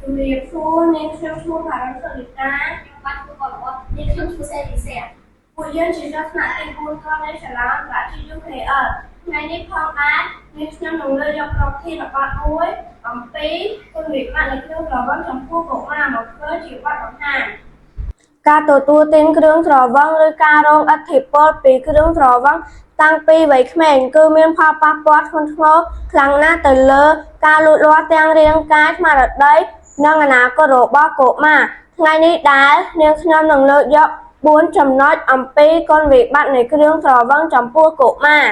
Việc phu nên xem phu phải làm sự lịch ta bắt phu còn có nên xem phu xe thì xe phụ dân chỉ cho nạn tình buôn con nên sẽ làm và chỉ giúp hệ ở ngay đi phong á nên xem đồng lời dọc dọc thi là con muối ẩm phí công việc bạn là kêu là vẫn trong phu cổ mà một cơ chịu bắt bằng hàng ការទទួលទានគ្រឿងស្រវឹងឬការរងឥទ្ធិពលពីគ្រឿងស្រវឹងតាំងពីវ័យក្មេងគឺមានផលប៉ះពាល់ធ្ងន់ធ្ងរខ្លាំងណាស់ទៅលើការលូតលាស់ទាំងរាងកាយស្មារតីនិងអនាគតរបស់កុមារថ្ងៃនេះដែរនាងខ្ញុំនឹងលើកយក4ចំណុចអំពីគុណវិបត្តិនៃគ្រឿងស្រវឹងចំពោះកុមារ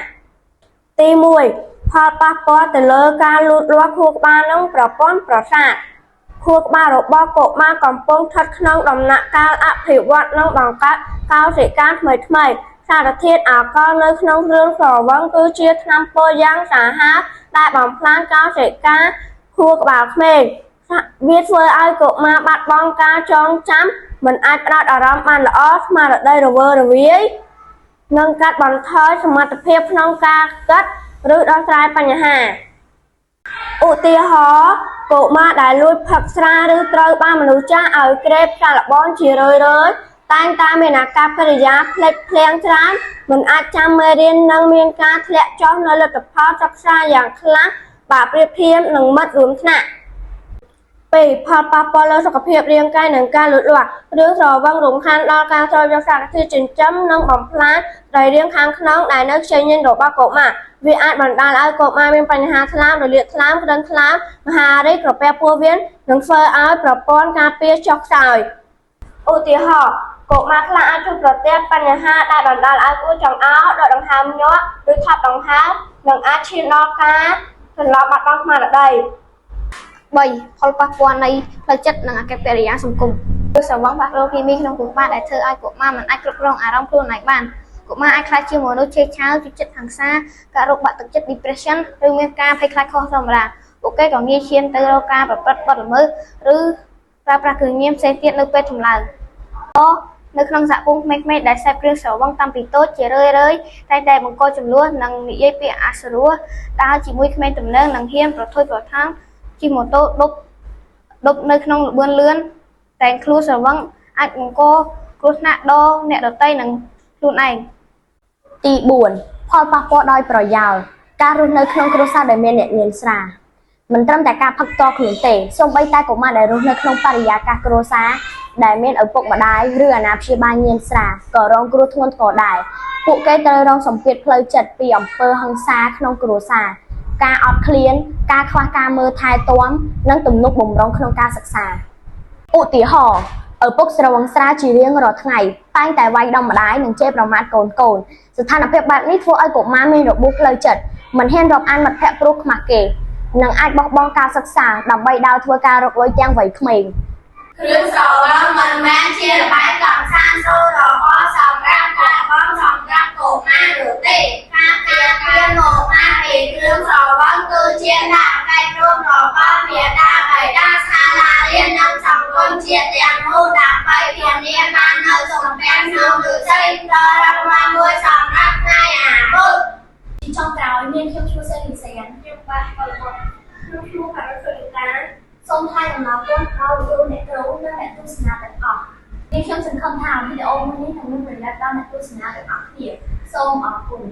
ទី1ផលប៉ះពាល់ទៅលើការលូតលាស់ខួរក្បាលនិងប្រព័ន្ធប្រសាទ ខួរក្បាលរបស់កុមារកំពុងស្ថិតក្នុងដំណាក់កាលអភិវឌ្ឍនិងបង្កើតកោសិកាថ្មីៗសារធាតុអាល់កុលនៅក្នុងគ្រឿងស្រវឹងគឺជាថ្នាំពុលយ៉ាងសាហាវដែលបំផ្លាញកោសិកាខួរក្បាលក្មេងវាធ្វើឲ្យកុមារបាត់បង់ការចងចាំមិនអាចផ្ដោតអារម្មណ៍បានល្អស្មារតីរវើរវាយនិងកាត់បន្ថយសមត្ថភាពក្នុងការគិតឬដោះស្រាយបញ្ហា ឧទាហរណ៍កុមារដែលលួចផឹកស្រាឬត្រូវបានមនុស្សចាស់ឲ្យក្រេបសាកល្បងជារឿយៗតែងតែមានអាកប្បកិរិយាភ្លេចភ្លាំងច្រើនមិនអាចចាំមេរៀននិងមានការធ្លាក់ចុះនៅលទ្ធផលសិក្សាយ៉ាងខ្លាំងបើប្រៀបធៀបនឹងមិត្តរួមថ្នាក់ 2 ផលប៉ះពាល់លើសុខភាពរាងកាយនិងការលូតលាស់គ្រឿងស្រវឹងរំខានដល់ការស្រូបយកសារធាតុចិញ្ចឹមនិងបំផ្លាញត្រីរាងខាងក្នុងដែលនៅខ្ចីញញរបស់កុមារវាអាចបណ្ដាលឲ្យកុមារមានបញ្ហាថ្លើមរលាកថ្លើមក្តៅថ្លើមមហារីកក្រពះពោះវៀននិងធ្វើឲ្យប្រព័ន្ធការពារចុះខ្សោយឧទាហរណ៍កុមារខ្លះអាចជួបប្រទះបញ្ហាដែលបណ្ដាលឲ្យគួរចង្អោរដកដង្ហើមញាប់ឬថប់ដង្ហើមនិងអាចឈានដល់ការសន្លប់បាត់បង់ស្មារតី 3 ផលប៉ះពាល់នៃផ្លូវចិត្តនិងអាកប្បកិរិយាសង្គមគឺស្រវឹងបាក់រោគគីមីក្នុងខួរក្បាលដែលធ្វើឲ្យកុមារមិនអាចគ្រប់គ្រងអារម្មណ៍ខ្លួនឯងបានកុមារអាចខ្លាចជាមនុស្សឆេវឆាវជិតហិង្សាការរោគបាក់ទឹកចិត្ត depression ឬមានការភ័យខ្លាចខុសធម្មតាពួកគេក៏ងាយឈានទៅរកការប្រព្រឹត្តបទល្មើសឬប្រើប្រាស់គ្រឿងញៀនផ្សេងទៀតនៅពេលចម្លើងនៅក្នុងសហគមន៍ក្មេងៗដែលសេពគ្រឿងស្រវឹងតាំងពីតូចជារឿយៗតែងតែបង្កចំនួននិងនិយាយពាក្យអសុរោះដើរជាមួយក្មេងទំនើងនិងហ៊ានប្រថុយប្រថាន ជិះម៉ូតូដប់នៅក្នុងល្បឿនលឿនតែងខ្លួនស្រវឹងអាចបង្កគ្រោះថ្នាក់ដល់អ្នកដទៃនិងខ្លួនឯងទី 4 ផលប៉ះពាល់ដោយប្រយោលការរស់នៅក្នុងគ្រួសារដែលមានអ្នកញៀនស្រាមិនត្រឹមតែការផឹកផ្ទាល់ខ្លួនទេសូម្បីតែកុមារដែលរស់នៅក្នុងបរិយាកាសគ្រួសារដែលមានឪពុកម្ដាយឬអាណាព្យាបាលញៀនស្រាក៏រងគ្រោះធ្ងន់ធ្ងរដែរពួកគេត្រូវរងសម្ពាធផ្លូវចិត្តពីអំពើហិង្សាក្នុងគ្រួសារ ការអត់ឃ្លានការខ្វះការមើលថែទាំនិងទំនុកបម្រុងក្នុងការសិក្សាឧទាហរណ៍ឪពុកស្រវឹងស្រាជារៀងរាល់ថ្ងៃតែងតែវាយដំម្ដាយនិងជេរប្រមាថកូនស្ថានភាពបែបនេះធ្វើឲ្យកុមារមានរបួសផ្លូវចិត្តមិនហ៊ានរាប់អានមិត្តភក្តិព្រោះខ្មាស់គេនិងអាចបោះបង់ការសិក្សាដើម្បីដើរធ្វើការរកលុយទាំងវ័យក្មេង គ្រឿងស្រវឹងមិនមែនជាល្បែងកម្សាន្តសូរបស់សម្រាប់ការបងសម្រាប់កុមារនោះទេការពារមកមកពីគ្រឿងស្រវឹងគឺជាការកែប្រែរបស់មាតាបិតាសាលារៀននិងសង្គមជាតិទាំងមូលដើម្បីធានាបាននូវសុខភាពក្នុងវិស័យដ៏រឹងមាំមួយសម្រាប់ថ្ងៃអនាគតចុងក្រោយមានខ្ញុំឈ្មោះសេរីសៀនខ្ញុំបាទក៏របស់ខ្ញុំឈ្មោះផារុសុលីតា សូមថ្លែងអំណរគុណដល់លោកអ្នកគ្រូនិងអ្នកទស្សនាទាំងអស់នេះខ្ញុំសង្ឃឹមថាវីដេអូមួយនេះនឹងមានប្រយោជន៍ដល់អ្នកទស្សនាទាំងអស់គ្នាសូមអរគុណ